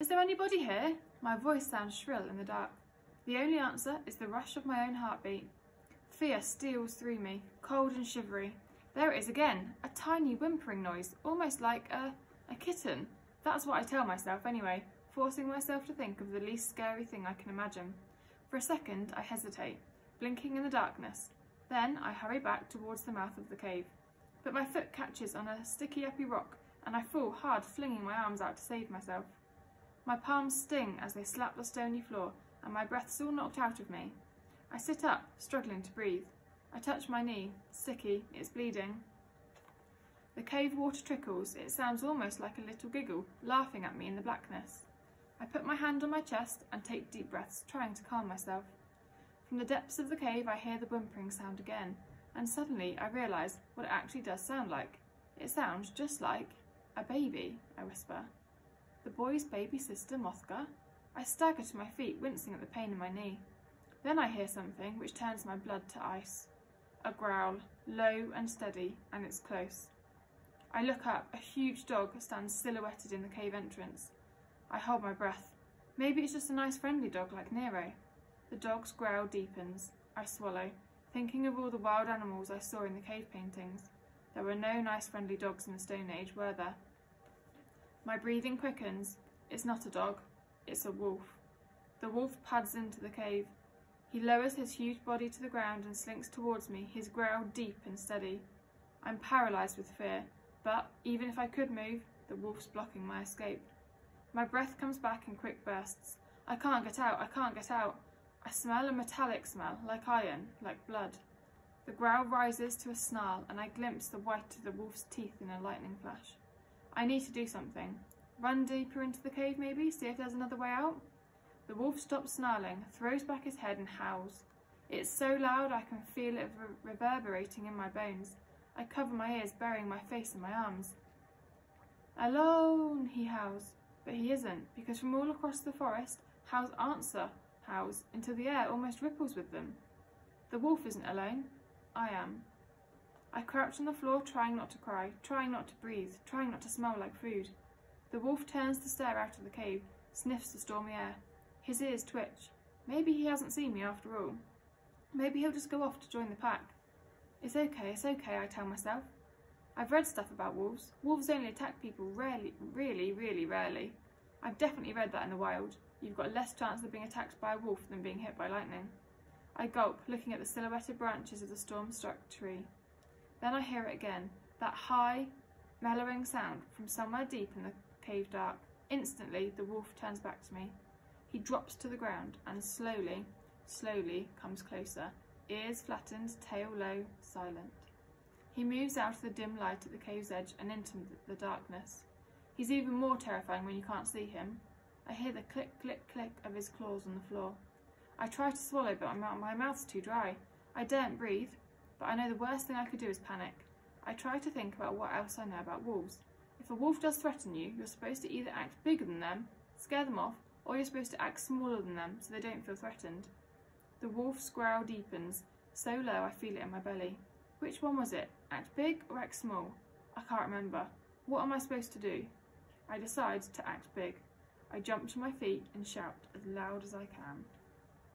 Is there anybody here? My voice sounds shrill in the dark. The only answer is the rush of my own heartbeat. Fear steals through me, cold and shivery. There it is again, a tiny whimpering noise, almost like a kitten. That's what I tell myself anyway, forcing myself to think of the least scary thing I can imagine. For a second I hesitate, blinking in the darkness. Then I hurry back towards the mouth of the cave. But my foot catches on a sticky uppy rock and I fall hard, flinging my arms out to save myself. My palms sting as they slap the stony floor and my breath's all knocked out of me. I sit up, struggling to breathe. I touch my knee, sticky, it's bleeding. The cave water trickles, it sounds almost like a little giggle, laughing at me in the blackness. I put my hand on my chest and take deep breaths, trying to calm myself. From the depths of the cave I hear the whimpering sound again, and suddenly I realise what it actually does sound like. It sounds just like a baby, I whisper. The boy's baby sister, Mothka? I stagger to my feet, wincing at the pain in my knee. Then I hear something which turns my blood to ice. A growl, low and steady, and it's close. I look up. A huge dog stands silhouetted in the cave entrance. I hold my breath. Maybe it's just a nice friendly dog like Nero. The dog's growl deepens. I swallow, thinking of all the wild animals I saw in the cave paintings. There were no nice friendly dogs in the Stone Age, were there? My breathing quickens. It's not a dog, it's a wolf. The wolf pads into the cave. He lowers his huge body to the ground and slinks towards me, his growl deep and steady. I'm paralysed with fear, but even if I could move, the wolf's blocking my escape. My breath comes back in quick bursts. I can't get out, I can't get out. I smell a metallic smell, like iron, like blood. The growl rises to a snarl and I glimpse the white of the wolf's teeth in a lightning flash. I need to do something. Run deeper into the cave maybe, see if there's another way out? The wolf stops snarling, throws back his head and howls. It's so loud I can feel it reverberating in my bones. I cover my ears, burying my face in my arms. Alone, he howls. But he isn't, because from all across the forest, howls answer howls until the air almost ripples with them. The wolf isn't alone. I am. I crouch on the floor, trying not to cry, trying not to breathe, trying not to smell like food. The wolf turns to stare out of the cave, sniffs the stormy air. His ears twitch. Maybe he hasn't seen me after all. Maybe he'll just go off to join the pack. It's okay, I tell myself. I've read stuff about wolves. Wolves only attack people rarely, really rarely. I've definitely read that in the wild. You've got less chance of being attacked by a wolf than being hit by lightning. I gulp, looking at the silhouetted branches of the storm-struck tree. Then I hear it again, that high, mellowing sound from somewhere deep in the cave dark. Instantly, the wolf turns back to me. He drops to the ground and slowly comes closer, ears flattened, tail low, silent. He moves out of the dim light at the cave's edge and into the darkness. He's even more terrifying when you can't see him. I hear the click, click, click of his claws on the floor. I try to swallow, but my mouth's too dry. I daren't breathe, but I know the worst thing I could do is panic. I try to think about what else I know about wolves. If a wolf does threaten you, you're supposed to either act bigger than them, scare them off, or you're supposed to act smaller than them so they don't feel threatened. The wolf's growl deepens, so low I feel it in my belly. Which one was it? Act big or act small? I can't remember. What am I supposed to do? I decide to act big. I jump to my feet and shout as loud as I can.